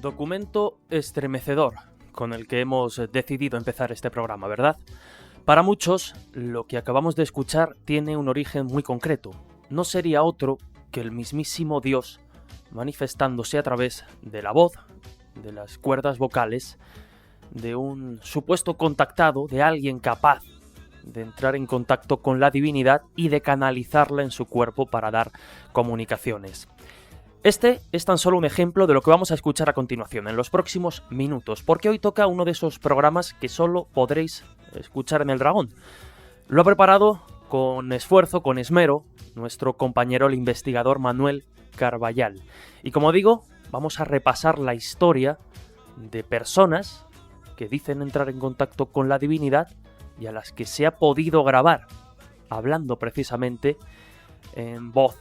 Documento estremecedor con el que hemos decidido empezar este programa, ¿verdad? Para muchos, lo que acabamos de escuchar tiene un origen muy concreto. No sería otro que el mismísimo Dios manifestándose a través de la voz, de las cuerdas vocales, de un supuesto contactado, de alguien capaz de entrar en contacto con la divinidad y de canalizarla en su cuerpo para dar comunicaciones. Este es tan solo un ejemplo de lo que vamos a escuchar a continuación, en los próximos minutos, porque hoy toca uno de esos programas que solo podréis escuchar en El Dragón. Lo ha preparado con esfuerzo, con esmero, nuestro compañero el investigador Manuel Carballal. Y como digo, vamos a repasar la historia de personas que dicen entrar en contacto con la divinidad y a las que se ha podido grabar hablando precisamente en voz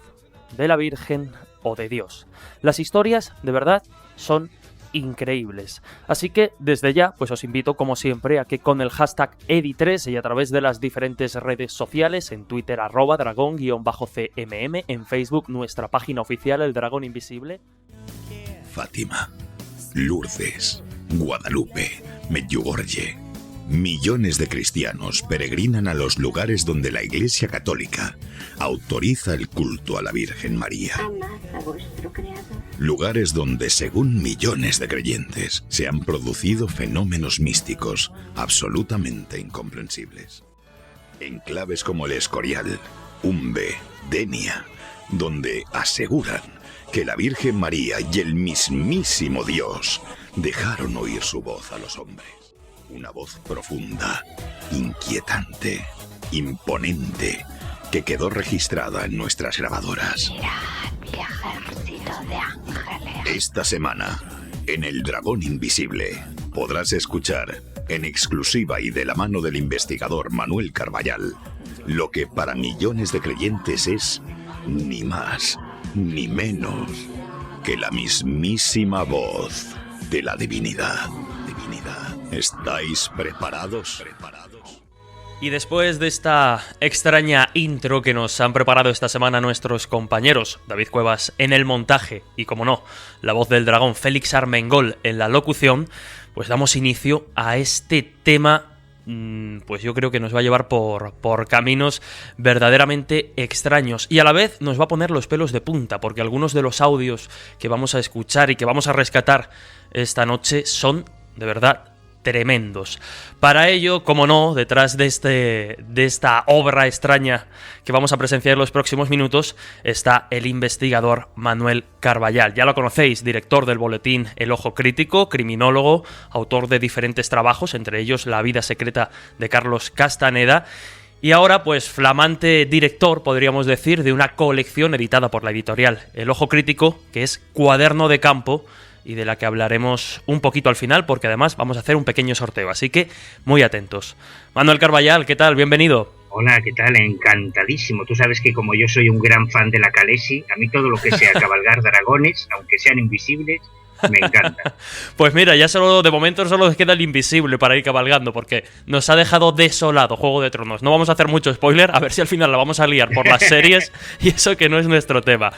de la Virgen o de Dios. Las historias, de verdad, son increíbles. Así que, desde ya, pues os invito, como siempre, a que con el hashtag Edi3 y a través de las diferentes redes sociales, en Twitter, @dragón_cmm, en Facebook, nuestra página oficial, El Dragón Invisible. Fátima, Lourdes, Guadalupe, Medjugorje. Millones de cristianos peregrinan a los lugares donde la Iglesia Católica autoriza el culto a la Virgen María. Amad a vuestro Creador. Lugares donde, según millones de creyentes, se han producido fenómenos místicos absolutamente incomprensibles. Enclaves como el Escorial, Umbe, Denia, donde aseguran que la Virgen María y el mismísimo Dios dejaron oír su voz a los hombres. Una voz profunda, inquietante, imponente, que quedó registrada en nuestras grabadoras. Mirad, mi ejército de ángeles. Esta semana, en El Dragón Invisible, podrás escuchar, en exclusiva y de la mano del investigador Manuel Carballal, lo que para millones de creyentes es ni más ni menos que la mismísima voz de la divinidad. ¿Estáis preparados? Y después de esta extraña intro que nos han preparado esta semana nuestros compañeros David Cuevas en el montaje y, como no, la voz del dragón Félix Armengol en la locución, pues damos inicio a este tema, pues yo creo que nos va a llevar por caminos verdaderamente extraños y a la vez nos va a poner los pelos de punta, porque algunos de los audios que vamos a escuchar y que vamos a rescatar esta noche son, de verdad, tremendos. Para ello, como no, detrás de esta obra extraña que vamos a presenciar en los próximos minutos, está el investigador Manuel Carballal. Ya lo conocéis, director del boletín El Ojo Crítico, criminólogo, autor de diferentes trabajos, entre ellos La vida secreta de Carlos Castaneda, y ahora, pues, flamante director, podríamos decir, de una colección editada por la editorial El Ojo Crítico, que es Cuaderno de Campo, y de la que hablaremos un poquito al final, porque además vamos a hacer un pequeño sorteo, así que muy atentos. Manuel Carballal, ¿qué tal? Bienvenido. Hola, ¿qué tal? Encantadísimo. Tú sabes que como yo soy un gran fan de la Calesi, a mí todo lo que sea cabalgar dragones, aunque sean invisibles, me encanta. Pues mira, ya de momento solo queda el invisible para ir cabalgando, porque nos ha dejado desolado Juego de Tronos. No vamos a hacer mucho spoiler, a ver si al final la vamos a liar por las series, y eso que no es nuestro tema.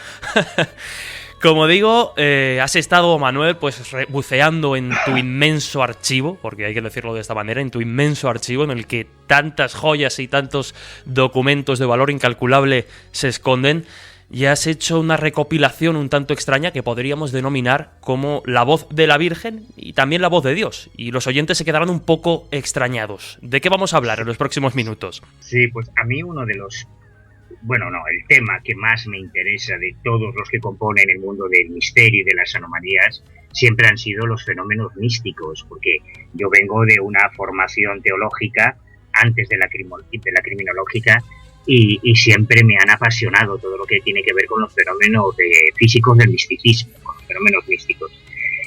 Como digo, has estado, Manuel, pues buceando en tu inmenso archivo, porque hay que decirlo de esta manera, en tu inmenso archivo en el que tantas joyas y tantos documentos de valor incalculable se esconden, y has hecho una recopilación un tanto extraña que podríamos denominar como la voz de la Virgen y también la voz de Dios, y los oyentes se quedarán un poco extrañados. ¿De qué vamos a hablar en los próximos minutos? Sí, pues a mí el tema que más me interesa de todos los que componen el mundo del misterio y de las anomalías siempre han sido los fenómenos místicos, porque yo vengo de una formación teológica antes de la criminológica y siempre me han apasionado todo lo que tiene que ver con los fenómenos físicos del misticismo, con los fenómenos místicos.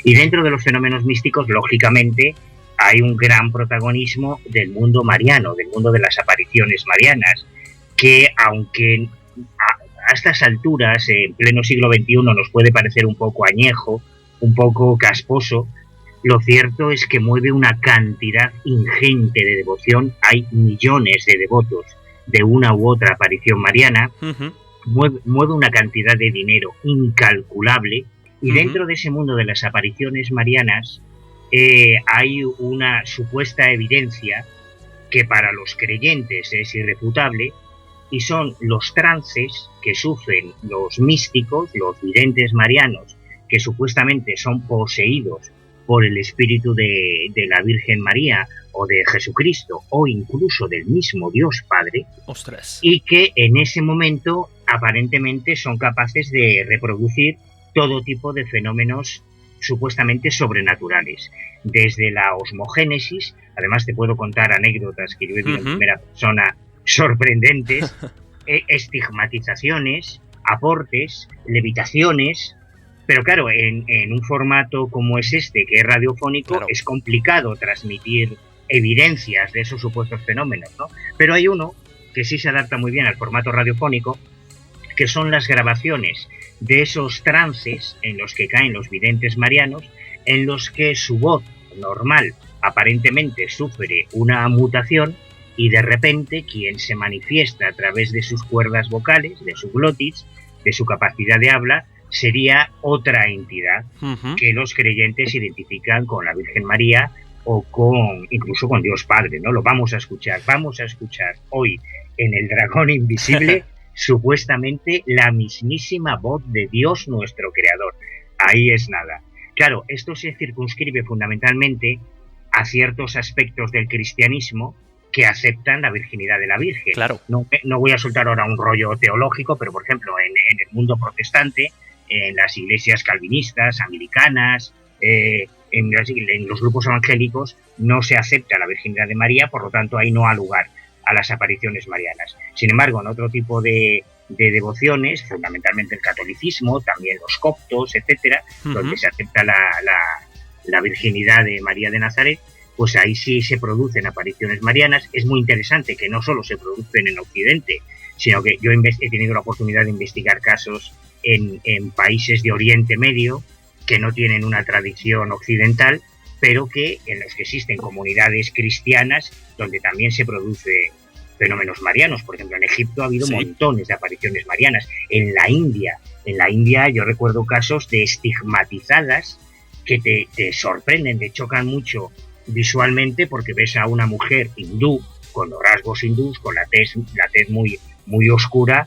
Y dentro de los fenómenos místicos, lógicamente, hay un gran protagonismo del mundo mariano, del mundo de las apariciones marianas, que aunque a estas alturas, en pleno siglo XXI, nos puede parecer un poco añejo, un poco casposo, lo cierto es que mueve una cantidad ingente de devoción. Hay millones de devotos de una u otra aparición mariana, mueve una cantidad de dinero incalculable Y dentro de ese mundo de las apariciones marianas hay una supuesta evidencia que para los creyentes es irrefutable, y son los trances que sufren los místicos, los videntes marianos, que supuestamente son poseídos por el espíritu de la Virgen María o de Jesucristo o incluso del mismo Dios Padre. ¡Ostras! Y que en ese momento aparentemente son capaces de reproducir todo tipo de fenómenos supuestamente sobrenaturales, desde la osmogénesis. Además te puedo contar anécdotas que yo he vivido en primera persona sorprendentes, estigmatizaciones, aportes, levitaciones. Pero claro, en un formato como es este, que es radiofónico, claro, es complicado transmitir evidencias de esos supuestos fenómenos, ¿no? Pero hay uno que sí se adapta muy bien al formato radiofónico, que son las grabaciones de esos trances en los que caen los videntes marianos, en los que su voz normal aparentemente sufre una mutación y de repente quien se manifiesta a través de sus cuerdas vocales, de su glotis, de su capacidad de habla, sería otra entidad que los creyentes identifican con la Virgen María o con incluso con Dios Padre, ¿no? Lo vamos a escuchar hoy en El Dragón Invisible supuestamente la mismísima voz de Dios nuestro Creador. Ahí es nada. Claro, esto se circunscribe fundamentalmente a ciertos aspectos del cristianismo que aceptan la virginidad de la Virgen. Claro. No voy a soltar ahora un rollo teológico, pero por ejemplo en el mundo protestante, en las iglesias calvinistas, anglicanas, en los grupos evangélicos no se acepta la virginidad de María, por lo tanto ahí no ha lugar a las apariciones marianas. Sin embargo, en otro tipo de devociones, fundamentalmente el catolicismo, también los coptos, etcétera, donde se acepta la virginidad de María de Nazaret, pues ahí sí se producen apariciones marianas. Es muy interesante que no solo se producen en Occidente, sino que yo he tenido la oportunidad de investigar casos en países de Oriente Medio que no tienen una tradición occidental, pero en los que existen comunidades cristianas donde también se produce fenómenos marianos. Por ejemplo, en Egipto ha habido montones de apariciones marianas. En la India yo recuerdo casos de estigmatizadas que te sorprenden, te chocan mucho visualmente, porque ves a una mujer hindú con los rasgos hindús, con la tez muy, muy oscura,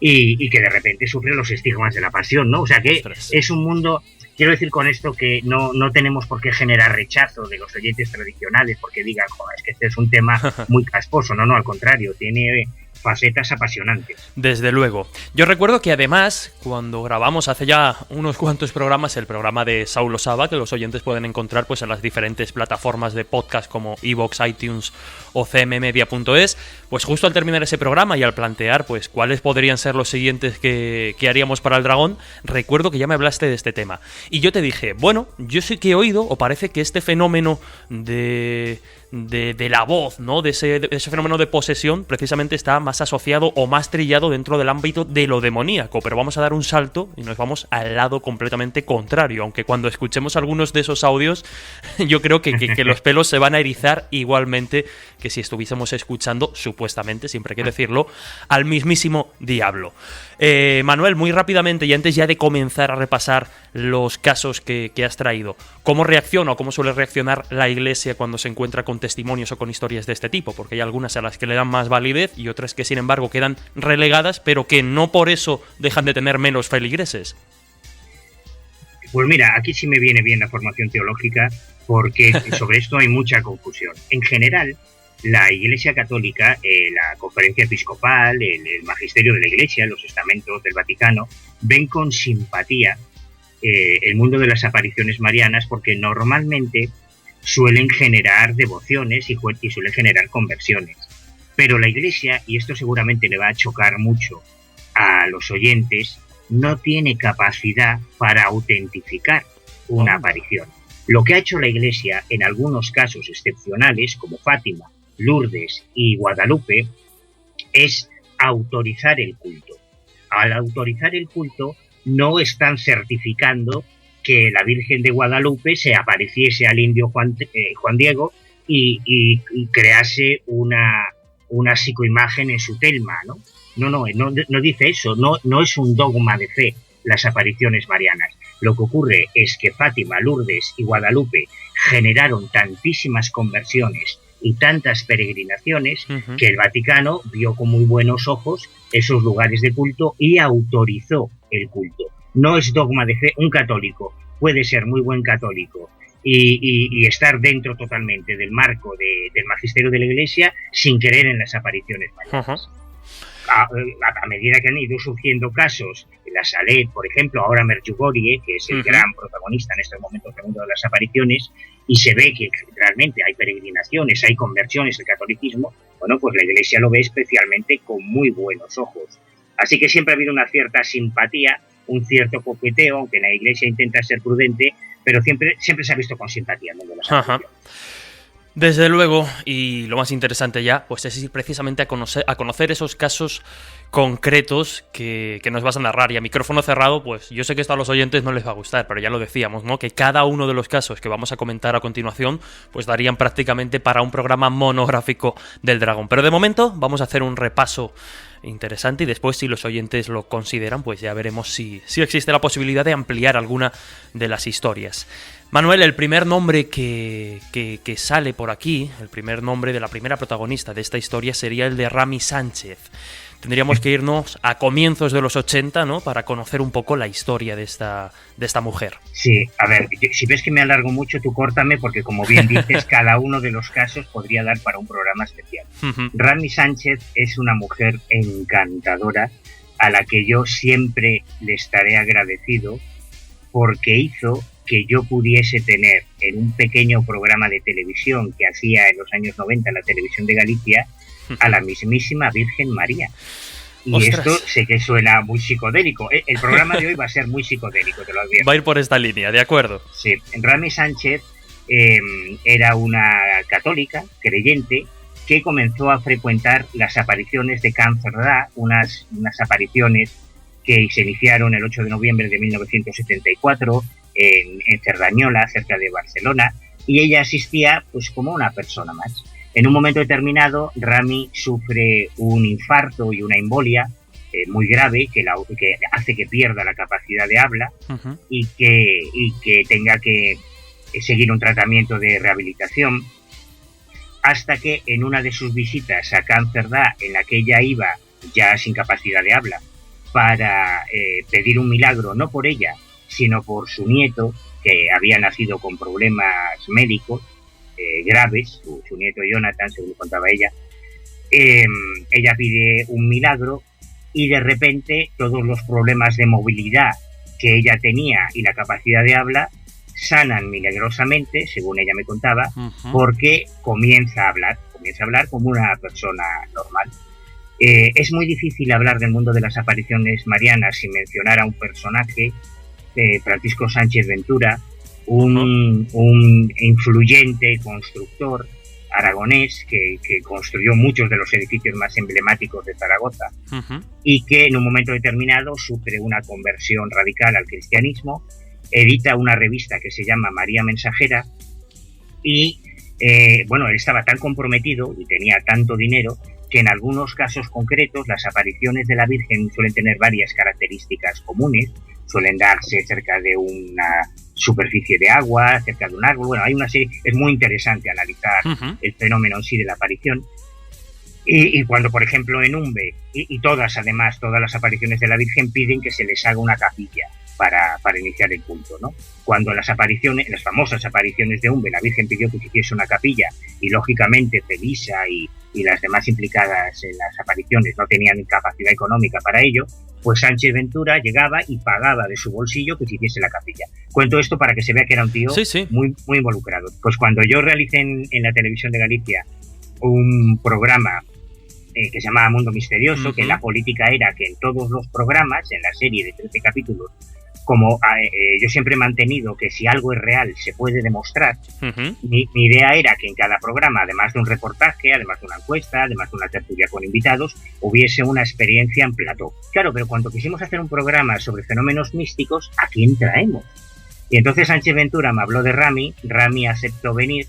y que de repente sufre los estigmas de la pasión, ¿no? O sea que es un mundo. Quiero decir con esto que no tenemos por qué generar rechazo de los oyentes tradicionales porque digan, joder, es que este es un tema muy casposo. No, al contrario, tiene facetas apasionantes. Desde luego. Yo recuerdo que además, cuando grabamos hace ya unos cuantos programas, el programa de Saulo Saba, que los oyentes pueden encontrar pues en las diferentes plataformas de podcast como iVoox, iTunes o cmmedia.es, pues justo al terminar ese programa y al plantear pues cuáles podrían ser los siguientes que haríamos para el Dragón, recuerdo que ya me hablaste de este tema. Y yo te dije, bueno, yo sí que he oído, o parece que este fenómeno de la voz, ¿no? De ese fenómeno de posesión, precisamente está más asociado o más trillado dentro del ámbito de lo demoníaco, pero vamos a dar un salto y nos vamos al lado completamente contrario, aunque cuando escuchemos algunos de esos audios yo creo que los pelos se van a erizar igualmente que si estuviésemos escuchando, supuestamente, siempre hay que decirlo, al mismísimo diablo. Manuel, muy rápidamente, y antes ya de comenzar a repasar los casos que has traído, ¿cómo reacciona o cómo suele reaccionar la Iglesia cuando se encuentra con testimonios o con historias de este tipo? Porque hay algunas a las que le dan más validez y otras que sin embargo quedan relegadas, pero que no por eso dejan de tener menos feligreses. Pues mira, aquí sí me viene bien la formación teológica, porque sobre esto hay mucha confusión. En general, la Iglesia Católica, la Conferencia Episcopal, el Magisterio de la Iglesia, los estamentos del Vaticano, ven con simpatía el mundo de las apariciones marianas, porque normalmente suelen generar devociones y suelen generar conversiones. Pero la Iglesia, y esto seguramente le va a chocar mucho a los oyentes, no tiene capacidad para autentificar una aparición. Lo que ha hecho la Iglesia en algunos casos excepcionales, como Fátima, Lourdes y Guadalupe, es autorizar el culto. Al autorizar el culto, no están certificando que la Virgen de Guadalupe se apareciese al indio Juan Diego y crease una psicoimagen en su telma, ¿no? No dice eso, no es un dogma de fe las apariciones marianas. Lo que ocurre es que Fátima, Lourdes y Guadalupe generaron tantísimas conversiones y tantas peregrinaciones que el Vaticano vio con muy buenos ojos esos lugares de culto y autorizó el culto. No es dogma de fe. Un católico puede ser muy buen católico y estar dentro totalmente del marco del magisterio de la Iglesia sin creer en las apariciones marianas. A medida que han ido surgiendo casos, la Salet, por ejemplo, ahora Medjugorje, que es el gran protagonista en estos momentos del mundo de las apariciones, y se ve que realmente hay peregrinaciones, hay conversiones al catolicismo, bueno, pues la Iglesia lo ve especialmente con muy buenos ojos. Así que siempre ha habido una cierta simpatía, un cierto coqueteo, aunque la Iglesia intenta ser prudente, pero siempre se ha visto con simpatía en el mundo de las apariciones. Desde luego, y lo más interesante ya, pues es ir precisamente a conocer esos casos concretos que nos vas a narrar. Y a micrófono cerrado, pues yo sé que esto a los oyentes no les va a gustar, pero ya lo decíamos, ¿no? Que cada uno de los casos que vamos a comentar a continuación, pues darían prácticamente para un programa monográfico del dragón. Pero de momento vamos a hacer un repaso interesante y después, si los oyentes lo consideran, pues ya veremos si existe la posibilidad de ampliar alguna de las historias. Manuel, el primer nombre que sale por aquí, el primer nombre de la primera protagonista de esta historia sería el de Rami Sánchez. Tendríamos que irnos a comienzos de los 80, ¿no?, para conocer un poco la historia de esta mujer. Sí, a ver, si ves que me alargo mucho, tú córtame, porque como bien dices, cada uno de los casos podría dar para un programa especial. Rami Sánchez es una mujer encantadora a la que yo siempre le estaré agradecido porque hizo que yo pudiese tener en un pequeño programa de televisión que hacía en los años 90 en la televisión de Galicia a la mismísima Virgen María. Y ¡ostras! Esto sé que suena muy psicodélico. El programa de hoy va a ser muy psicodélico, te lo advierto. Va a ir por esta línea, de acuerdo. Sí, Rami Sánchez era una católica creyente que comenzó a frecuentar las apariciones de Can Cerdà, unas apariciones que se iniciaron el 8 de noviembre de 1974 en Cerdañola, cerca de Barcelona, y ella asistía pues como una persona más. En un momento determinado, Rami sufre un infarto y una embolia muy grave que hace que pierda la capacidad de habla y que tenga que seguir un tratamiento de rehabilitación, hasta que en una de sus visitas a Can Cerdà, en la que ella iba ya sin capacidad de habla, para pedir un milagro, no por ella, sino por su nieto, que había nacido con problemas médicos graves, su nieto Jonathan, según lo contaba ella. Ella pide un milagro y de repente todos los problemas de movilidad que ella tenía y la capacidad de habla sanan milagrosamente, según ella me contaba, porque comienza a hablar como una persona normal. Es muy difícil hablar del mundo de las apariciones marianas sin mencionar a un personaje, Francisco Sánchez Ventura, un influyente constructor aragonés que construyó muchos de los edificios más emblemáticos de Zaragoza y que en un momento determinado sufre una conversión radical al cristianismo, edita una revista que se llama María Mensajera y él estaba tan comprometido y tenía tanto dinero que en algunos casos concretos las apariciones de la Virgen suelen tener varias características comunes, suelen darse cerca de una superficie de agua, cerca de un árbol. Bueno, hay una serie, es muy interesante analizar el fenómeno en sí de la aparición. Y cuando, por ejemplo, en Umbe, y todas las apariciones de la Virgen piden que se les haga una capilla para iniciar el culto, ¿no? Cuando las famosas apariciones de Umbe, la Virgen pidió que se hiciese una capilla, y lógicamente Felisa y las demás implicadas en las apariciones no tenían capacidad económica para ello, pues Sánchez Ventura llegaba y pagaba de su bolsillo que se hiciese la capilla. Cuento esto para que se vea que era un tío muy, muy involucrado. Pues cuando yo realicé en la televisión de Galicia un programa que se llamaba Mundo Misterioso, que la política era que en todos los programas, en la serie de 13 capítulos, como yo siempre he mantenido que si algo es real se puede demostrar, mi idea era que en cada programa, además de un reportaje, además de una encuesta, además de una tertulia con invitados, hubiese una experiencia en plató. Claro, pero cuando quisimos hacer un programa sobre fenómenos místicos, ¿a quién traemos? Y entonces Sánchez Ventura me habló de Rami aceptó venir,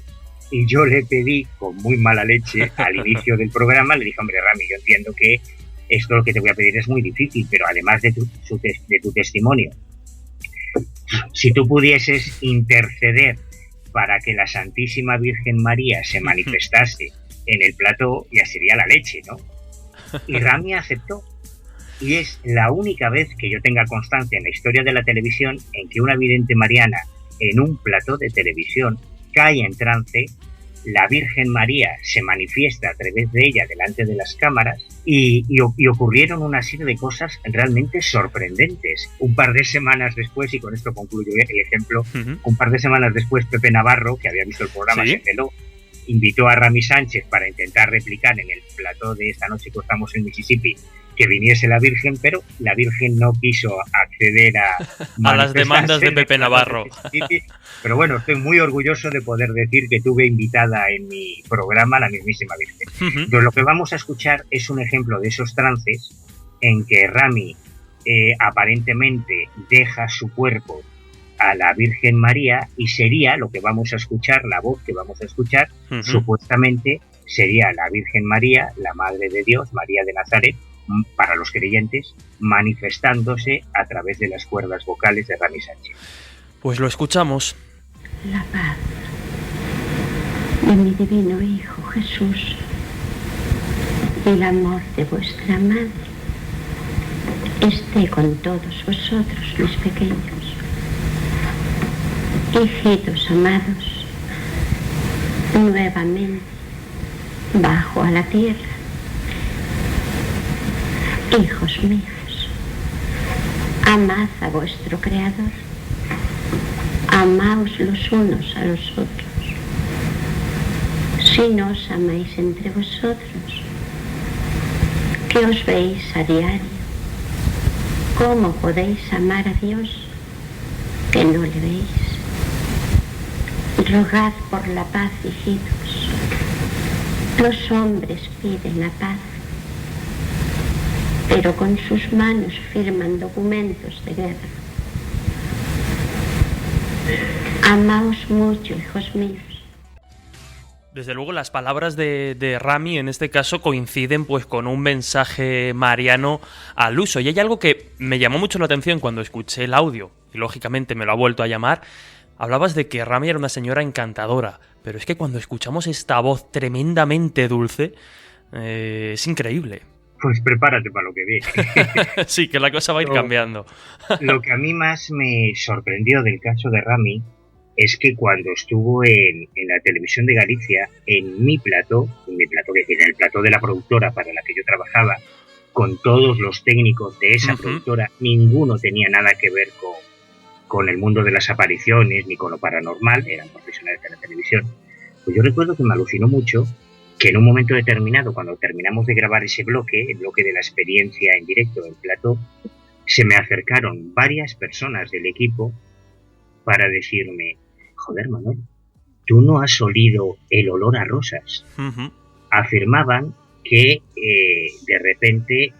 y yo le pedí con muy mala leche al inicio del programa, le dije, hombre, Rami, yo entiendo que esto lo que te voy a pedir es muy difícil, pero además de tu testimonio Si tú pudieses interceder para que la Santísima Virgen María se manifestase en el plató, ya sería la leche, ¿no? Y Rami aceptó. Y es la única vez que yo tenga constancia en la historia de la televisión en que una vidente mariana en un plató de televisión cae en trance, la Virgen María se manifiesta a través de ella delante de las cámaras y ocurrieron una serie de cosas realmente sorprendentes. Un par de semanas después, y con esto concluyo el ejemplo, un par de semanas después Pepe Navarro, que había visto el programa, se celó, invitó a Rami Sánchez para intentar replicar en el plató de Esta noche estamos en Mississippi que viniese la Virgen, pero la Virgen no quiso acceder a las demandas de Pepe Navarro. Pero bueno, estoy muy orgulloso de poder decir que tuve invitada en mi programa la mismísima Virgen. Entonces, lo que vamos a escuchar es un ejemplo de esos trances en que Rami aparentemente deja su cuerpo a la Virgen María y sería lo que vamos a escuchar, la voz que vamos a escuchar, supuestamente sería la Virgen María, la Madre de Dios, María de Nazaret, para los creyentes, manifestándose a través de las cuerdas vocales de Rami Sánchez. Pues lo escuchamos. La paz de mi divino Hijo Jesús y el amor de vuestra Madre esté con todos vosotros, mis pequeños. Hijitos amados, nuevamente bajo a la tierra. Hijos míos, amad a vuestro Creador, amaos los unos a los otros. Si no os amáis entre vosotros, que os veis a diario, ¿cómo podéis amar a Dios que no le veis? Rogad por la paz, hijitos. Los hombres piden la paz, pero con sus manos firman documentos de guerra. Amaos mucho, hijos míos. Desde luego las palabras de Rami en este caso coinciden pues con un mensaje mariano al uso. Y hay algo que me llamó mucho la atención cuando escuché el audio, y lógicamente me lo ha vuelto a llamar. Hablabas de que Rami era una señora encantadora, pero es que cuando escuchamos esta voz tremendamente dulce, es increíble. Pues prepárate para lo que viene. Sí, que la cosa va a ir cambiando. Lo que a mí más me sorprendió del caso de Rami es que cuando estuvo en la televisión de Galicia, en mi plató, es decir, en el plató de la productora para la que yo trabajaba, con todos los técnicos de esa productora, ninguno tenía nada que ver con el mundo de las apariciones ni con lo paranormal, eran profesionales de la televisión. Pues yo recuerdo que me alucinó mucho que en un momento determinado, cuando terminamos de grabar ese bloque, el bloque de la experiencia en directo en plató, se me acercaron varias personas del equipo para decirme: joder, Manuel, tú no has olido el olor a rosas. Afirmaban que de repente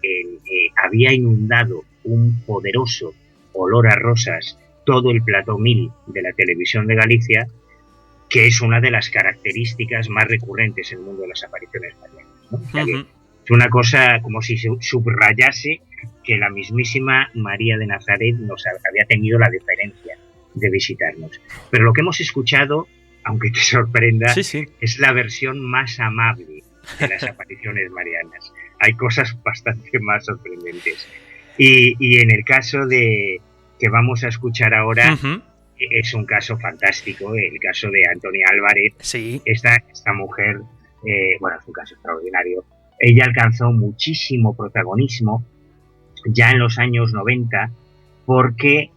había inundado un poderoso olor a rosas todo el plató 1000 de la televisión de Galicia, que es una de las características más recurrentes en el mundo de las apariciones marianas, ¿no? O sea, es una cosa como si se subrayase que la mismísima María de Nazaret nos había tenido la deferencia de visitarnos. Pero lo que hemos escuchado, aunque te sorprenda, es la versión más amable de las apariciones marianas. Hay cosas bastante más sorprendentes. Y en el caso de que vamos a escuchar ahora, es un caso fantástico, el caso de Antonia Álvarez. Esta mujer, bueno, es un caso extraordinario. Ella alcanzó muchísimo protagonismo ya en los años 90 porque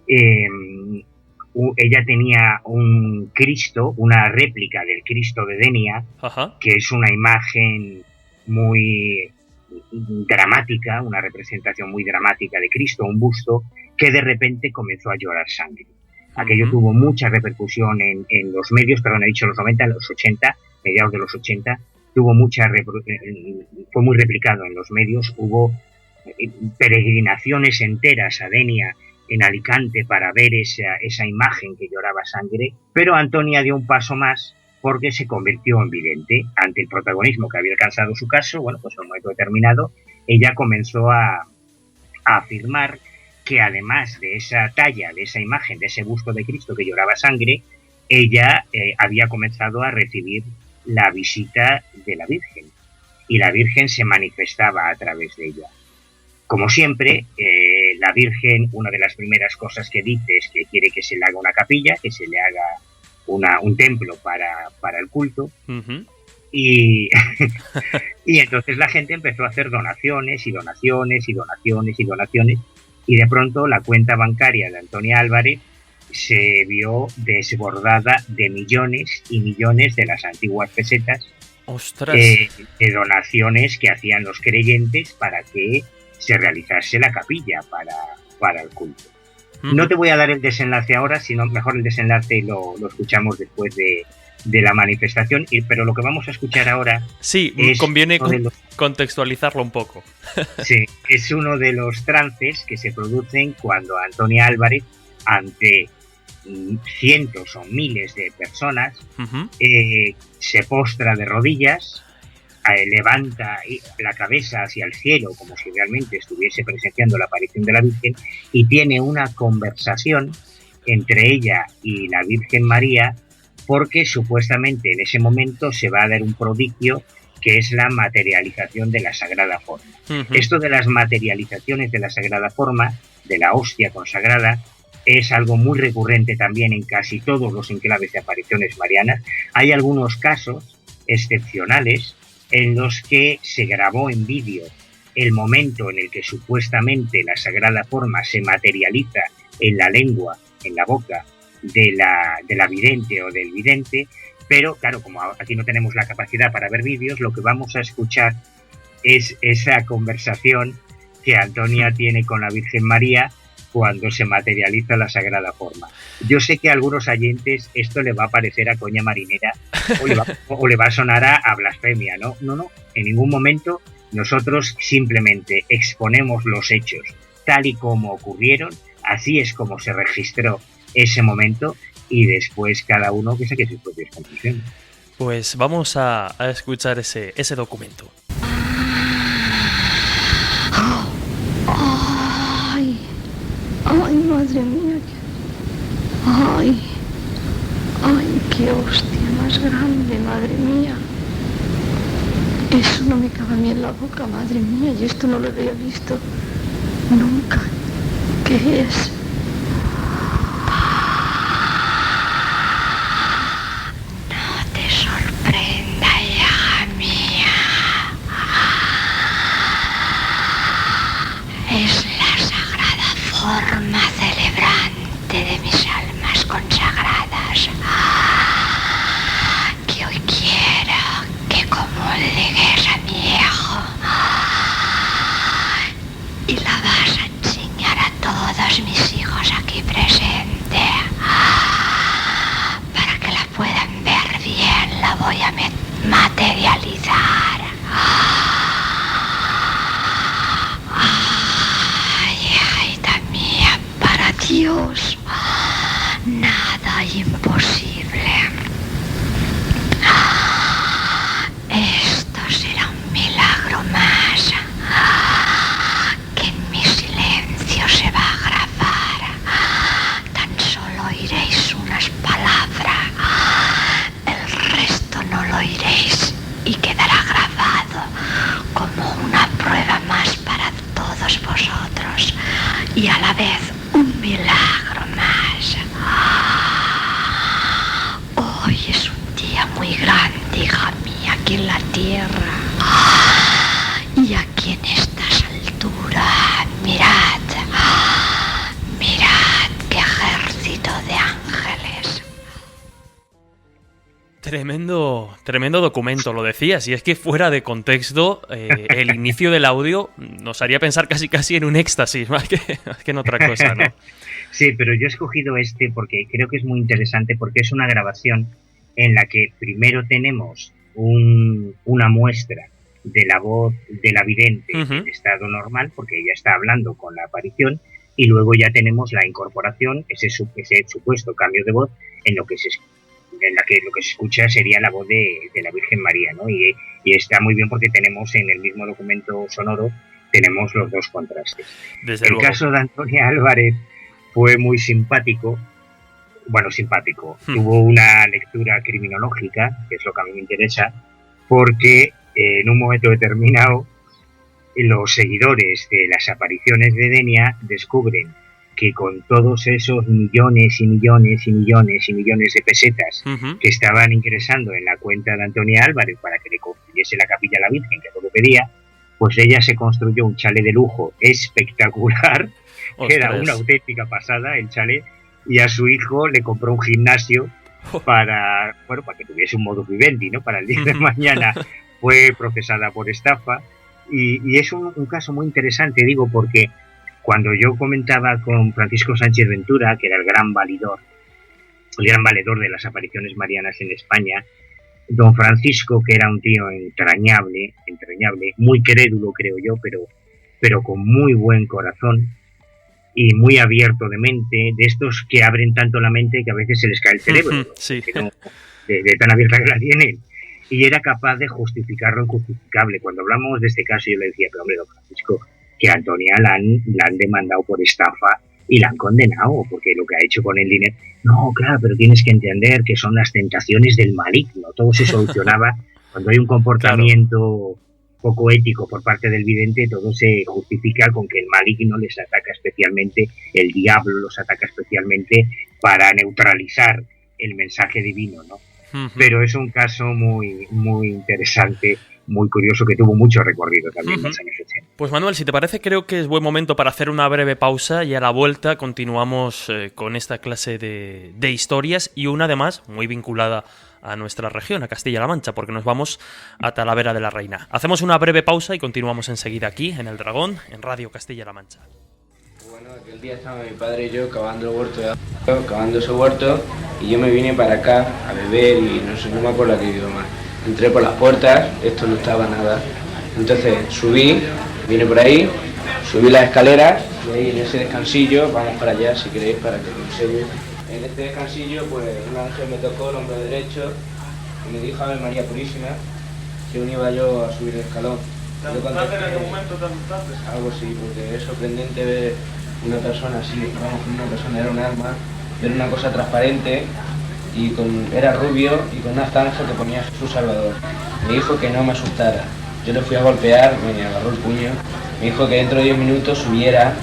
ella tenía un Cristo, una réplica del Cristo de Denia, que es una imagen muy dramática, una representación muy dramática de Cristo, un busto que de repente comenzó a llorar sangre. Aquello tuvo mucha repercusión en los medios, perdón, he dicho los 90, los 80, mediados de los 80, fue muy replicado en los medios, hubo peregrinaciones enteras a Denia en Alicante para ver esa imagen que lloraba sangre, pero Antonia dio un paso más porque se convirtió en vidente. Ante el protagonismo que había alcanzado su caso, bueno, pues en un momento determinado, ella comenzó a afirmar que además de esa talla, de esa imagen, de ese busto de Cristo que lloraba sangre, ella había comenzado a recibir la visita de la Virgen, y la Virgen se manifestaba a través de ella. Como siempre, la Virgen, una de las primeras cosas que dice es que quiere que se le haga una capilla, que se le haga un templo para el culto. Uh-huh. Y entonces la gente empezó a hacer donaciones y donaciones y donaciones y donaciones, y de pronto la cuenta bancaria de Antonia Álvarez se vio desbordada de millones y millones de las antiguas pesetas. ¡Ostras! De donaciones que hacían los creyentes para que se realizase la capilla para el culto. Uh-huh. No te voy a dar el desenlace ahora, sino mejor el desenlace lo escuchamos después de la manifestación, pero lo que vamos a escuchar ahora... Sí, conviene contextualizarlo un poco. Sí, es uno de los trances que se producen cuando Antonia Álvarez, ante cientos o miles de personas, uh-huh, se postra de rodillas, levanta la cabeza hacia el cielo como si realmente estuviese presenciando la aparición de la Virgen, y tiene una conversación entre ella y la Virgen María, porque supuestamente en ese momento se va a dar un prodigio que es la materialización de la Sagrada Forma. Uh-huh. Esto de las materializaciones de la Sagrada Forma, de la hostia consagrada, es algo muy recurrente también en casi todos los enclaves de apariciones marianas. Hay algunos casos excepcionales en los que se grabó en vídeo el momento en el que supuestamente la Sagrada Forma se materializa en la lengua, en la boca de la vidente o del vidente, pero claro, como aquí no tenemos la capacidad para ver vídeos, lo que vamos a escuchar es esa conversación que Antonia tiene con la Virgen María cuando se materializa la Sagrada Forma. Yo sé que a algunos oyentes esto le va a parecer a coña marinera o le va a sonar a blasfemia, ¿no? No, en ningún momento. Nosotros simplemente exponemos los hechos tal y como ocurrieron, así es como se registró ese momento, y después cada uno que saque sus propias conclusiones. Pues vamos a escuchar ese documento. Ay, madre mía. Ay, qué hostia más grande, madre mía. Eso no me cabe a mí en la boca, madre mía, y esto no lo había visto nunca. ¿Qué es? No te sorprenda, hija mía. Es la sagrada forma celebrante de mis almas consagradas, que hoy quiero que comulgues a mi hijo y la vas a enseñar a todos mis hijos aquí presentes, para que la puedan ver bien. La voy a materializar. Dios, nada imposible. Esto será un milagro más que en mi silencio se va a grabar. Tan solo oiréis unas palabras, el resto no lo oiréis, y quedará grabado como una prueba más para todos vosotros, y a la vez un milagro más. Hoy es un día muy grande, hija mía, aquí en la tierra. Y aquí en estas alturas, mirad qué ejército de ángeles. Tremendo documento, lo decías, y es que fuera de contexto, el inicio del audio nos haría pensar casi en un éxtasis, más que en otra cosa, ¿no? Sí, pero yo he escogido este porque creo que es muy interesante, porque es una grabación en la que primero tenemos una muestra de la voz de la vidente, uh-huh, en estado normal, porque ella está hablando con la aparición, y luego ya tenemos la incorporación, ese supuesto cambio de voz, en la que lo que se escucha sería la voz de la Virgen María, ¿no? Y está muy bien porque tenemos en el mismo documento sonoro tenemos los dos contrastes. Desde el luego. caso de Antonia Álvarez fue muy simpático. Bueno, simpático. Tuvo una lectura criminológica, que es lo que a mí me interesa, porque en un momento determinado los seguidores de las apariciones de Denia descubren que con todos esos millones y millones y millones y millones de pesetas que estaban ingresando en la cuenta de Antonia Álvarez para que le construyese la capilla a la Virgen, que todo pedía, pues ella se construyó un chalet de lujo espectacular, que era una auténtica pasada el chalet, y a su hijo le compró un gimnasio para que tuviese un modus vivendi, ¿no? Para el día de mañana. Fue procesada por estafa, y es un caso muy interesante, digo, porque cuando yo comentaba con Francisco Sánchez Ventura, que era el gran valedor de las apariciones marianas en España, don Francisco, que era un tío entrañable, muy crédulo, creo yo, pero con muy buen corazón y muy abierto de mente, de estos que abren tanto la mente que a veces se les cae el cerebro, sí. de tan abierta que la tienen, y era capaz de justificar lo injustificable. Cuando hablamos de este caso yo le decía, pero hombre, don Francisco, que a Antonia la han demandado por estafa y la han condenado, porque lo que ha hecho con el dinero... No, claro, pero tienes que entender que son las tentaciones del maligno. Todo se solucionaba cuando hay un comportamiento poco ético por parte del vidente, todo se justifica con que el maligno les ataca especialmente, el diablo los ataca especialmente para neutralizar el mensaje divino, ¿no? Pero es un caso muy, muy interesante, muy curioso, que tuvo mucho recorrido también en los años 80. Pues Manuel, si te parece, creo que es buen momento para hacer una breve pausa y a la vuelta continuamos con esta clase de historias, y una además muy vinculada a nuestra región, a Castilla-La Mancha, porque nos vamos a Talavera de la Reina. Hacemos una breve pausa y continuamos enseguida aquí, en El Dragón, en Radio Castilla-La Mancha. Bueno, aquel día estábamos mi padre y yo cavando ese huerto, y yo me vine para acá a beber y no me acuerdo qué idioma. Entré por las puertas, esto no estaba nada. Entonces vine por ahí, subí las escaleras, y ahí en ese descansillo, vamos para allá si queréis para que lo enseñe. En este descansillo, pues un ángel me tocó el hombro derecho y me dijo, Ave María Purísima, según iba yo a subir el escalón. ¿Te asustaste en aquel momento? Algo así, porque es sorprendente ver una persona así, una persona era un alma, ver una cosa transparente, y era rubio y con una zanja que ponía Jesús Salvador. Me dijo que no me asustara. Yo le fui a golpear, me agarró el puño, me dijo que dentro de 10 minutos subiera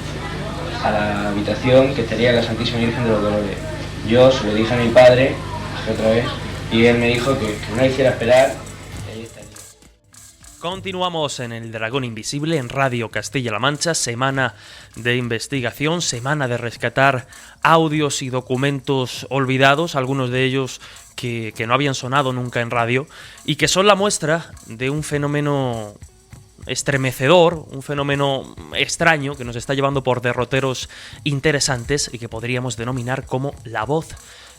a la habitación que estaría la Santísima Virgen de los Dolores. Yo se lo dije a mi padre, otra vez, y él me dijo que no hiciera esperar, y ahí estaría. Continuamos en El Dragón Invisible, en Radio Castilla-La Mancha, semana de investigación, semana de rescatar audios y documentos olvidados, algunos de ellos que no habían sonado nunca en radio, y que son la muestra de un fenómeno estremecedor, un fenómeno extraño que nos está llevando por derroteros interesantes y que podríamos denominar como la voz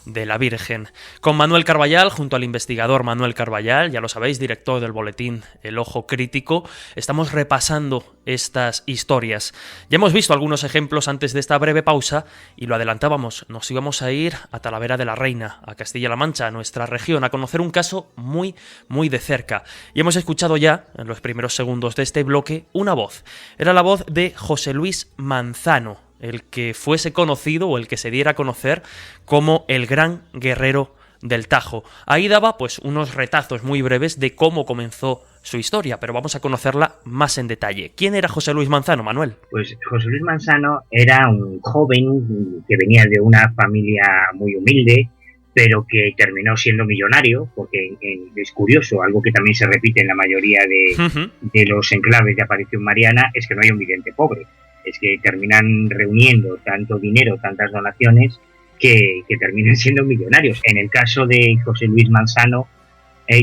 de la Virgen. Con Manuel Carballal, junto al investigador Manuel Carballal, ya lo sabéis, director del boletín El Ojo Crítico, estamos repasando estas historias. Ya hemos visto algunos ejemplos antes de esta breve pausa y lo adelantábamos, nos íbamos a ir a Talavera de la Reina, a Castilla-La Mancha, a nuestra región, a conocer un caso muy, muy de cerca. Y hemos escuchado ya, en los primeros segundos de este bloque, una voz. Era la voz de José Luis Manzano, el que fuese conocido o el que se diera a conocer como el gran guerrero del Tajo. Ahí daba pues unos retazos muy breves de cómo comenzó su historia, pero vamos a conocerla más en detalle. ¿Quién era José Luis Manzano, Manuel? Pues José Luis Manzano era un joven que venía de una familia muy humilde, pero que terminó siendo millonario, porque es curioso, algo que también se repite en la mayoría de los enclaves de aparición mariana, es que no hay un vidente pobre. Es que terminan reuniendo tanto dinero, tantas donaciones, que terminan siendo millonarios. En el caso de José Luis Manzano,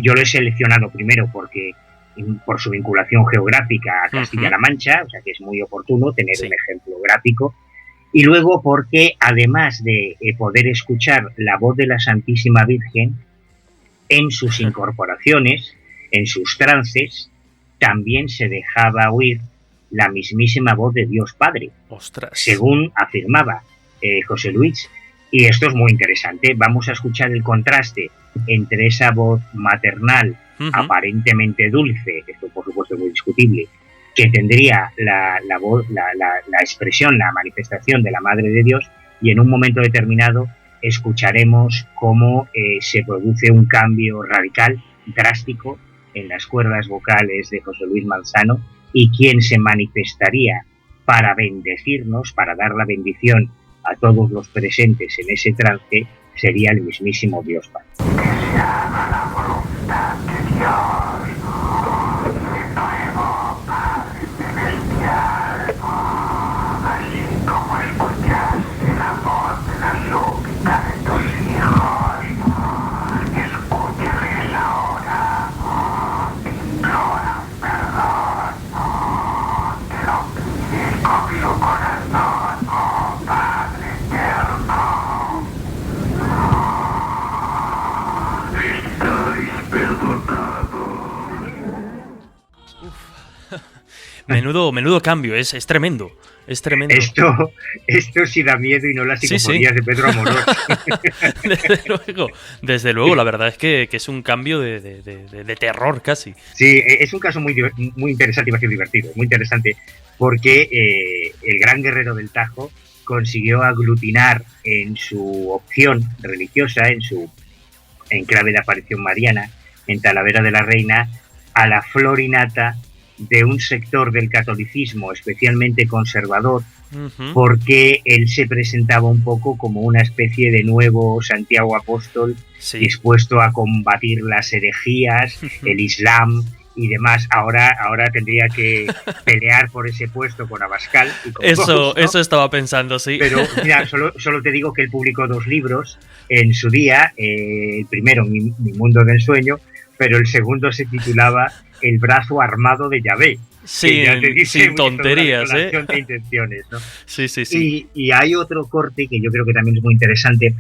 yo lo he seleccionado primero porque por su vinculación geográfica a Castilla-La Mancha, o sea que es muy oportuno tener un ejemplo gráfico, y luego porque además de poder escuchar la voz de la Santísima Virgen en sus incorporaciones, en sus trances, también se dejaba oír la mismísima voz de Dios Padre, según afirmaba José Luis. Y esto es muy interesante. Vamos a escuchar el contraste entre esa voz maternal, aparentemente dulce, esto por supuesto es muy discutible, que tendría la voz, la expresión, la manifestación de la Madre de Dios, y en un momento determinado escucharemos cómo se produce un cambio radical, drástico, en las cuerdas vocales de José Luis Manzano, y quien se manifestaría para bendecirnos, para dar la bendición a todos los presentes en ese trance, sería el mismísimo Dios Padre. Que se haga la voluntad de Dios, de nuevo, Padre Celestial, así como escuchaste la voz de la súplica de tus hijos, escúchales ahora, que imploran perdón, te lo piden con su corazón, oh Padre eterno. Estáis perdonados. Menudo cambio, es tremendo. Es tremendo. Esto sí da miedo, y no las psicofonías de Pedro Amorós. Desde luego, la verdad es que es un cambio de terror casi. Sí, es un caso muy interesante y bastante divertido, muy interesante, porque el gran guerrero del Tajo consiguió aglutinar en su opción religiosa, en clave de aparición mariana, en Talavera de la Reina, a la flor y nata de un sector del catolicismo especialmente conservador, porque él se presentaba un poco como una especie de nuevo Santiago Apóstol, sí, dispuesto a combatir las herejías, el Islam y demás. Ahora tendría que pelear por ese puesto con Abascal y con Vox, ¿no? Eso estaba pensando, sí. Pero mira, solo te digo que él publicó 2 libros en su día, el primero, Mi mundo del sueño, pero el segundo se titulaba El brazo armado de Yahvé. Sí, sin tonterías, de intenciones, ¿no? Sí. Y hay otro corte que yo creo que también es muy interesante,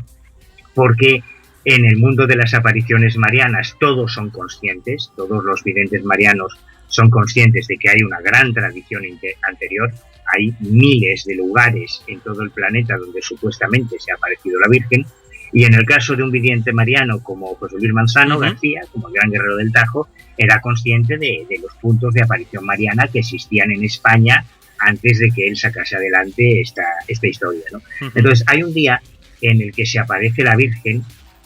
porque en el mundo de las apariciones marianas todos son conscientes, todos los videntes marianos son conscientes de que hay una gran tradición anterior. Hay miles de lugares en todo el planeta donde supuestamente se ha aparecido la Virgen, y en el caso de un vidente mariano como José Luis Manzano García, como el gran guerrero del Tajo, era consciente de los puntos de aparición mariana que existían en España antes de que él sacase adelante esta historia, ¿no? Entonces hay un día en el que se aparece la Virgen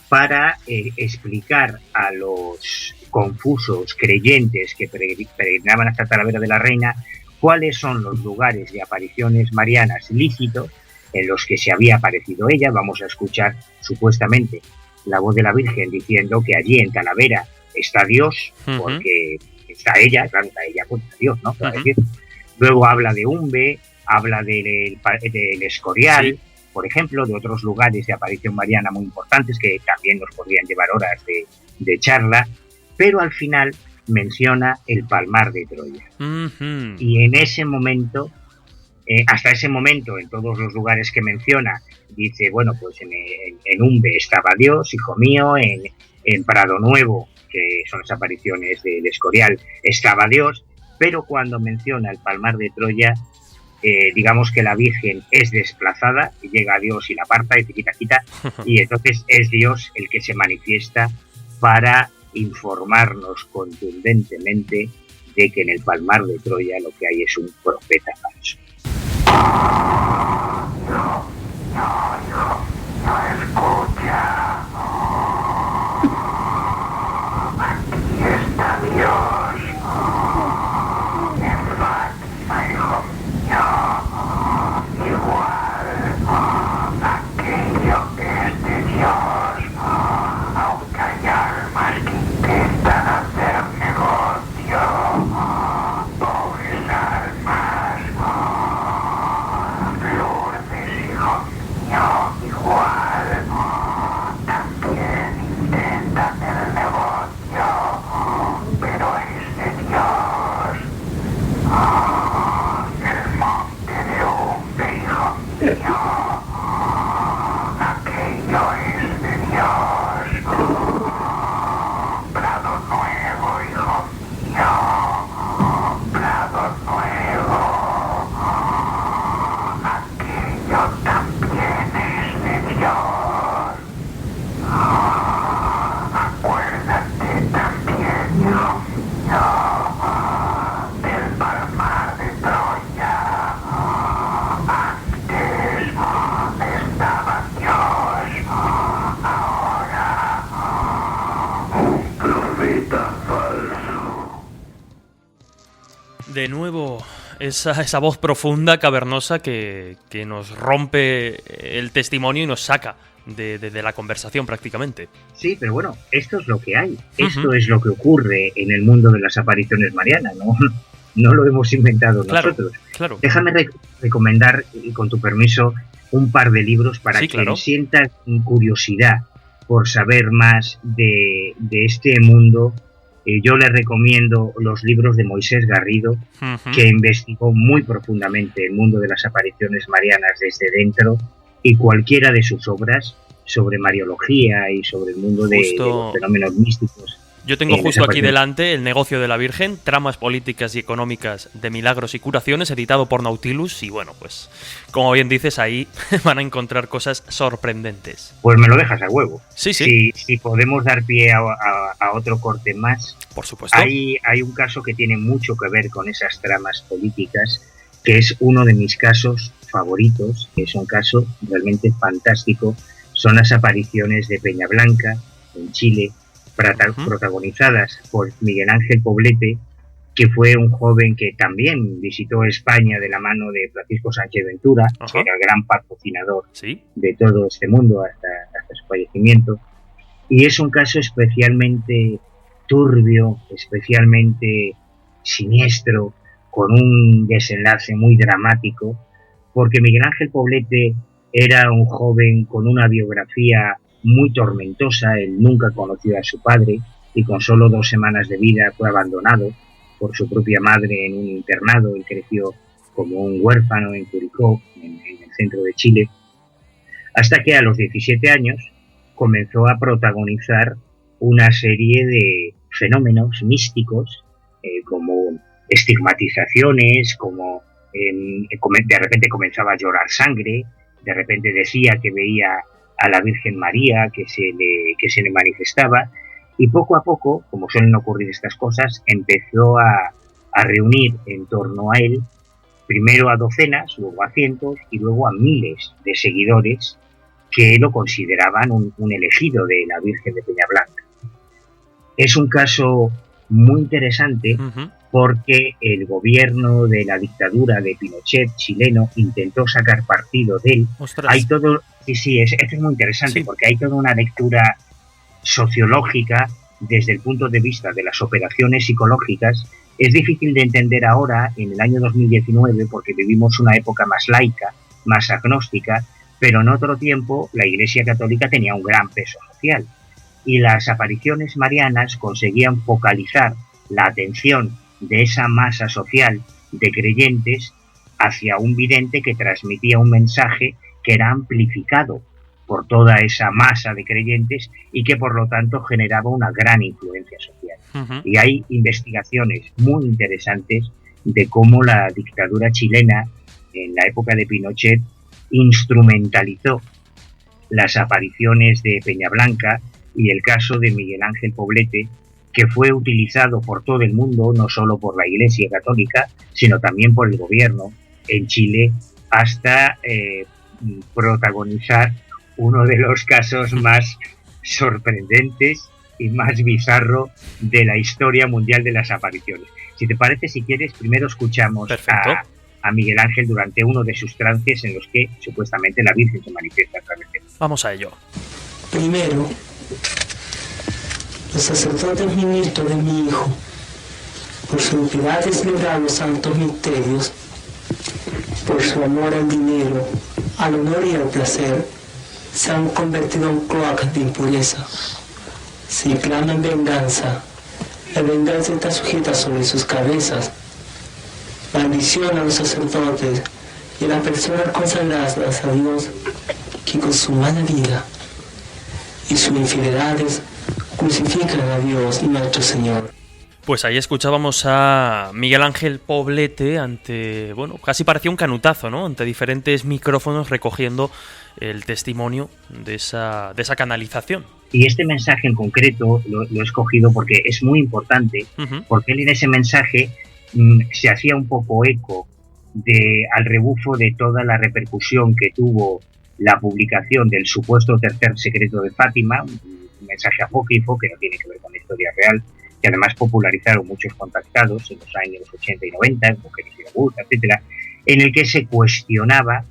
para explicar a los confusos creyentes que peregrinaban hasta Talavera de la Reina cuáles son los lugares de apariciones marianas lícitos en los que se había aparecido ella. Vamos a escuchar supuestamente la voz de la Virgen diciendo que allí en Talavera está Dios, porque está ella, claro, está ella, pues está Dios, ¿no? Luego habla de Umbe, habla del Escorial, sí, por ejemplo, de otros lugares de aparición mariana muy importantes que también nos podrían llevar horas de charla, pero al final menciona el Palmar de Troya. Y en ese momento, hasta ese momento, en todos los lugares que menciona, dice, bueno, pues en Umbe estaba Dios, hijo mío, en Prado Nuevo, que son las apariciones del Escorial, estaba Dios, pero cuando menciona el Palmar de Troya, digamos que la Virgen es desplazada, y llega a Dios y la aparta y quita, y entonces es Dios el que se manifiesta para informarnos contundentemente de que en el Palmar de Troya lo que hay es un profeta falso. No escucha. Aquí está Dios. En Fátima, hijo mío. Igual. Aquello que es de Dios. Aunque hay almas que intentan hacer negocio. Pobres almas. Lourdes, hijo mío. Igual. También intentan el negocio. Pero es de Dios. El monte de Umbe, hijo mío. Aquello es de Dios. Prado Nuevo, hijo mío. Prado Nuevo. Aquello también es de Dios. Acuérdate también, hijo mío, del Palmar De nuevo, esa voz profunda, cavernosa, que nos rompe el testimonio y nos saca de la conversación prácticamente. Sí, pero bueno, esto es lo que hay. Esto es lo que ocurre en el mundo de las apariciones marianas, ¿no? No lo hemos inventado nosotros. Claro. Déjame recomendar, y con tu permiso, un par de libros para quien sienta curiosidad por saber más de este mundo. Yo le recomiendo los libros de Moisés Garrido, que investigó muy profundamente el mundo de las apariciones marianas desde dentro, y cualquiera de sus obras sobre mariología y sobre el mundo de los fenómenos místicos. Yo tengo justo aquí delante El negocio de la Virgen, tramas políticas y económicas de milagros y curaciones, editado por Nautilus, y bueno, pues como bien dices, ahí van a encontrar cosas sorprendentes. Pues me lo dejas a huevo. Sí. Si podemos dar pie a otro corte más. Por supuesto. Hay un caso que tiene mucho que ver con esas tramas políticas, que es uno de mis casos favoritos, que es un caso realmente fantástico. Son las apariciones de Peñablanca, en Chile, protagonizadas por Miguel Ángel Poblete, que fue un joven que también visitó España de la mano de Francisco Sánchez Ventura, que era el gran patrocinador de todo este mundo hasta su fallecimiento. Y es un caso especialmente turbio, especialmente siniestro, con un desenlace muy dramático, porque Miguel Ángel Poblete era un joven con una biografía muy tormentosa. Él nunca conoció a su padre y con solo 2 semanas de vida fue abandonado por su propia madre en un internado. Él creció como un huérfano en Curicó, en el centro de Chile, hasta que a los 17 años comenzó a protagonizar una serie de fenómenos místicos, como estigmatizaciones, como de repente comenzaba a llorar sangre, de repente decía que veía a la Virgen María que se le manifestaba, y poco a poco, como suelen ocurrir estas cosas, empezó a reunir en torno a él, primero a docenas, luego a cientos y luego a miles de seguidores que lo consideraban un elegido de la Virgen de Peñablanca. Es un caso muy interesante porque el gobierno de la dictadura de Pinochet chileno intentó sacar partido de él. Hay todo, esto es muy interesante porque hay toda una lectura sociológica desde el punto de vista de las operaciones psicológicas. Es difícil de entender ahora, en el año 2019, porque vivimos una época más laica, más agnóstica, pero en otro tiempo la Iglesia Católica tenía un gran peso social. Y las apariciones marianas conseguían focalizar la atención de esa masa social de creyentes hacia un vidente que transmitía un mensaje que era amplificado por toda esa masa de creyentes y que por lo tanto generaba una gran influencia social. Y hay investigaciones muy interesantes de cómo la dictadura chilena en la época de Pinochet instrumentalizó las apariciones de Peñablanca y el caso de Miguel Ángel Poblete, que fue utilizado por todo el mundo, no solo por la Iglesia Católica, sino también por el gobierno en Chile, hasta protagonizar uno de los casos más sorprendentes y más bizarro de la historia mundial de las apariciones. Si te parece, si quieres, primero escuchamos a Miguel Ángel durante uno de sus trances en los que supuestamente la Virgen se manifiesta a través de él. Vamos a ello. Primero, los sacerdotes ministros de mi Hijo, por su piedad de celebrar los santos misterios, por su amor al dinero, al honor y al placer, se han convertido en cloacas de impureza. Si claman venganza, la venganza está sujeta sobre sus cabezas. Maldición a los sacerdotes y a las personas consagradas a Dios que con su mala vida y sus infidelidades crucifican a Dios nuestro Señor. Pues ahí escuchábamos a Miguel Ángel Poblete ante, bueno, casi parecía un canutazo, ¿no? Ante diferentes micrófonos recogiendo el testimonio de esa canalización. Y este mensaje en concreto lo he escogido porque es muy importante, porque él en ese mensaje se hacía un poco eco al rebufo de toda la repercusión que tuvo la publicación del supuesto tercer secreto de Fátima, un mensaje apócrifo que no tiene que ver con la historia real, que además popularizaron muchos contactados en los años 80 y 90, Mujeres y la Burka, etcétera, en el que se cuestionaba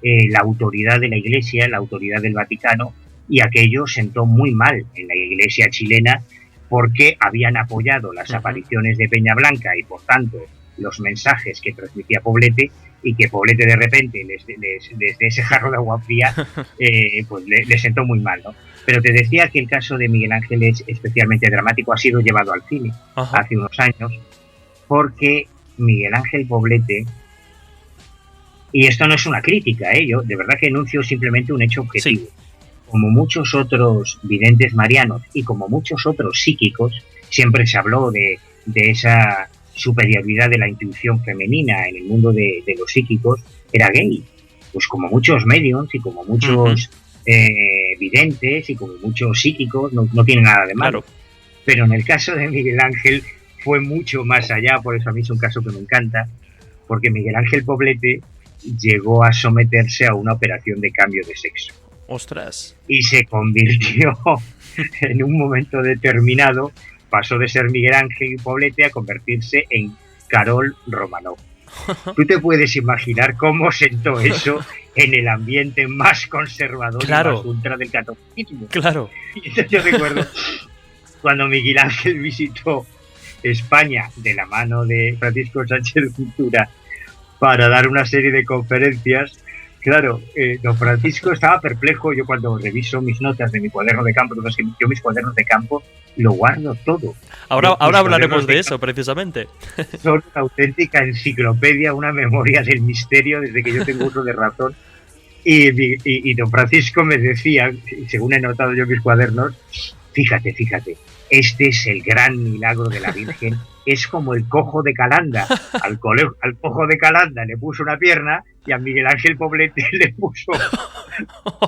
la autoridad de la Iglesia, la autoridad del Vaticano, y aquello sentó muy mal en la Iglesia chilena porque habían apoyado las apariciones de Peña Blanca y, por tanto, los mensajes que transmitía Poblete, y que Poblete de repente, desde ese jarro de agua fría, pues le sentó muy mal, ¿no? Pero te decía que el caso de Miguel Ángel es especialmente dramático, ha sido llevado al cine hace unos años, porque Miguel Ángel Poblete, y esto no es una crítica, yo de verdad que enuncio simplemente un hecho objetivo. Sí. Como muchos otros videntes marianos y como muchos otros psíquicos, siempre se habló de esa superioridad de la intuición femenina en el mundo de los psíquicos, era gay. Pues como muchos mediums y como muchos videntes y como muchos psíquicos, no tiene nada de malo. Claro. Pero en el caso de Miguel Ángel fue mucho más allá, por eso a mí es un caso que me encanta, porque Miguel Ángel Poblete llegó a someterse a una operación de cambio de sexo. ¡Ostras! Y se convirtió en un momento determinado, pasó de ser Miguel Ángel Poblete a convertirse en Karol Romanov. Tú te puedes imaginar cómo sentó eso en el ambiente más conservador y más ultra del catolicismo. Claro. Y entonces yo recuerdo cuando Miguel Ángel visitó España de la mano de Francisco Sánchez Ventura para dar una serie de conferencias. Claro, don Francisco estaba perplejo. Yo cuando reviso mis notas de mi cuaderno de campo, yo mis cuadernos de campo lo guardo todo. Ahora hablaremos de eso, precisamente. Son una auténtica enciclopedia, una memoria del misterio desde que yo tengo uso de razón. Y don Francisco me decía, según he notado yo mis cuadernos, fíjate, este es el gran milagro de la Virgen. Es como el cojo de Calanda. Al cojo de Calanda le puso una pierna y a Miguel Ángel Poblete le puso...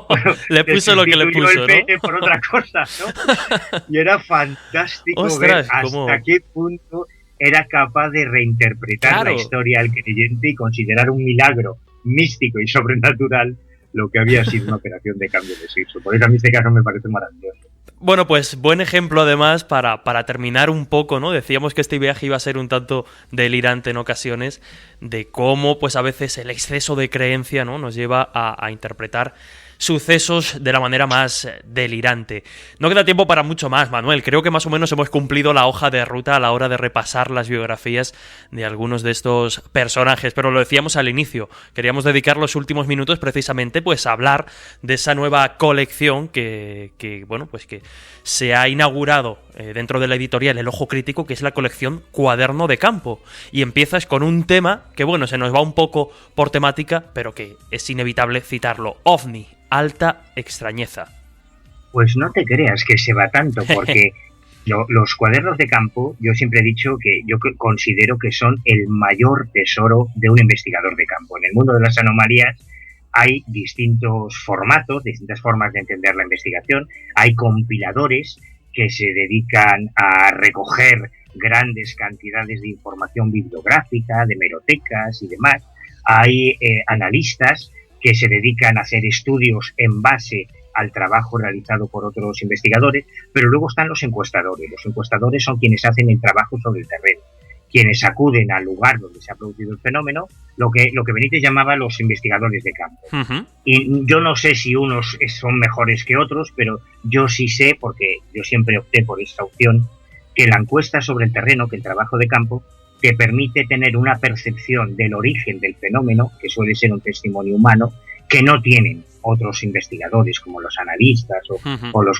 Bueno, le puso lo que le puso, el pene, ¿no? Por otra cosa, ¿no? Y era fantástico. Ostras, ver hasta qué punto era capaz de reinterpretar la historia al creyente y considerar un milagro místico y sobrenatural lo que había sido una operación de cambio de sexo. Por eso a mí este caso me parece maravilloso. Bueno, pues buen ejemplo además para terminar un poco, ¿no? Decíamos que este viaje iba a ser un tanto delirante en ocasiones, de cómo pues a veces el exceso de creencia, ¿no?, nos lleva a interpretar sucesos de la manera más delirante. No queda tiempo para mucho más, Manuel. Creo que más o menos hemos cumplido la hoja de ruta a la hora de repasar las biografías de algunos de estos personajes, pero lo decíamos al inicio, queríamos dedicar los últimos minutos precisamente pues a hablar de esa nueva colección que se ha inaugurado dentro de la editorial El Ojo Crítico, que es la colección Cuaderno de Campo, y empiezas con un tema que bueno, se nos va un poco por temática, pero que es inevitable citarlo: OVNI, alta extrañeza. Pues no te creas que se va tanto, porque los cuadernos de campo, yo siempre he dicho que yo considero que son el mayor tesoro de un investigador de campo. En el mundo de las anomalías hay distintos formatos, distintas formas de entender la investigación. Hay compiladores que se dedican a recoger grandes cantidades de información bibliográfica, de hemerotecas y demás. Hay analistas que se dedican a hacer estudios en base al trabajo realizado por otros investigadores, pero luego están los encuestadores. Los encuestadores son quienes hacen el trabajo sobre el terreno, quienes acuden al lugar donde se ha producido el fenómeno, lo que Benítez llamaba los investigadores de campo. Uh-huh. Y yo no sé si unos son mejores que otros, pero yo sí sé, porque yo siempre opté por esta opción, que la encuesta sobre el terreno, que el trabajo de campo, te permite tener una percepción del origen del fenómeno, que suele ser un testimonio humano, que no tienen otros investigadores como los analistas o los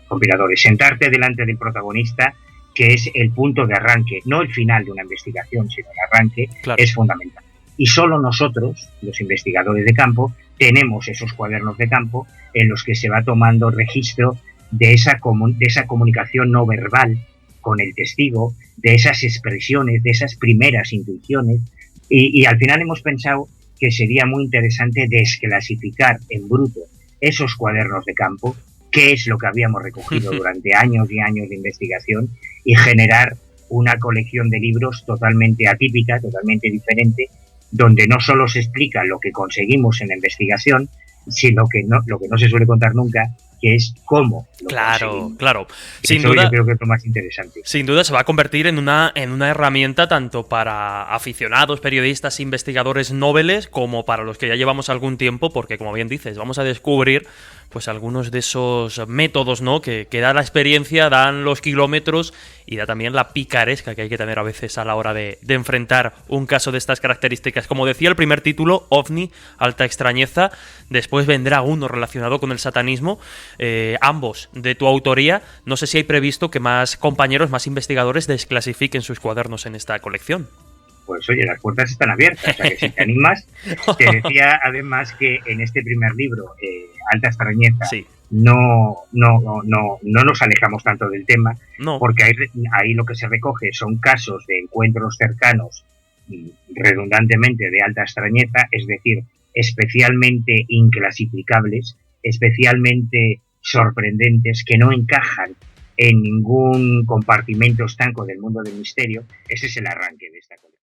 compiladores. Sentarte delante del protagonista, que es el punto de arranque, no el final de una investigación, sino el arranque, claro, es fundamental. Y solo nosotros, los investigadores de campo, tenemos esos cuadernos de campo en los que se va tomando registro de esa comunicación no verbal con el testigo, de esas expresiones, de esas primeras intuiciones, y al final hemos pensado que sería muy interesante desclasificar en bruto esos cuadernos de campo, qué es lo que habíamos recogido durante años y años de investigación, y generar una colección de libros totalmente atípica, totalmente diferente, donde no solo se explica lo que conseguimos en la investigación, sino lo que no se suele contar nunca, que es cómo lo Claro, conseguimos. claro. Sin Sin duda, duda, yo creo que es lo más interesante. sin duda se va a convertir en una herramienta tanto para aficionados, periodistas, investigadores noveles, como para los que ya llevamos algún tiempo, porque como bien dices, vamos a descubrir pues algunos de esos métodos, ¿no? Que da la experiencia, dan los kilómetros y da también la picaresca que hay que tener a veces a la hora de enfrentar un caso de estas características. Como decía el primer título, OVNI, Alta Extrañeza, después vendrá uno relacionado con el satanismo, ambos de tu autoría. No sé si hay previsto que más compañeros, más investigadores desclasifiquen sus cuadernos en esta colección. Pues oye, las puertas están abiertas, o sea que si te animas. Te decía además que en este primer libro, Alta Extrañeza, Sí. no nos alejamos tanto del tema, No. porque ahí lo que se recoge son casos de encuentros cercanos, redundantemente de alta extrañeza, es decir, especialmente inclasificables, especialmente sorprendentes, que no encajan en ningún compartimento estanco del mundo del misterio. Ese es el arranque de esta colección.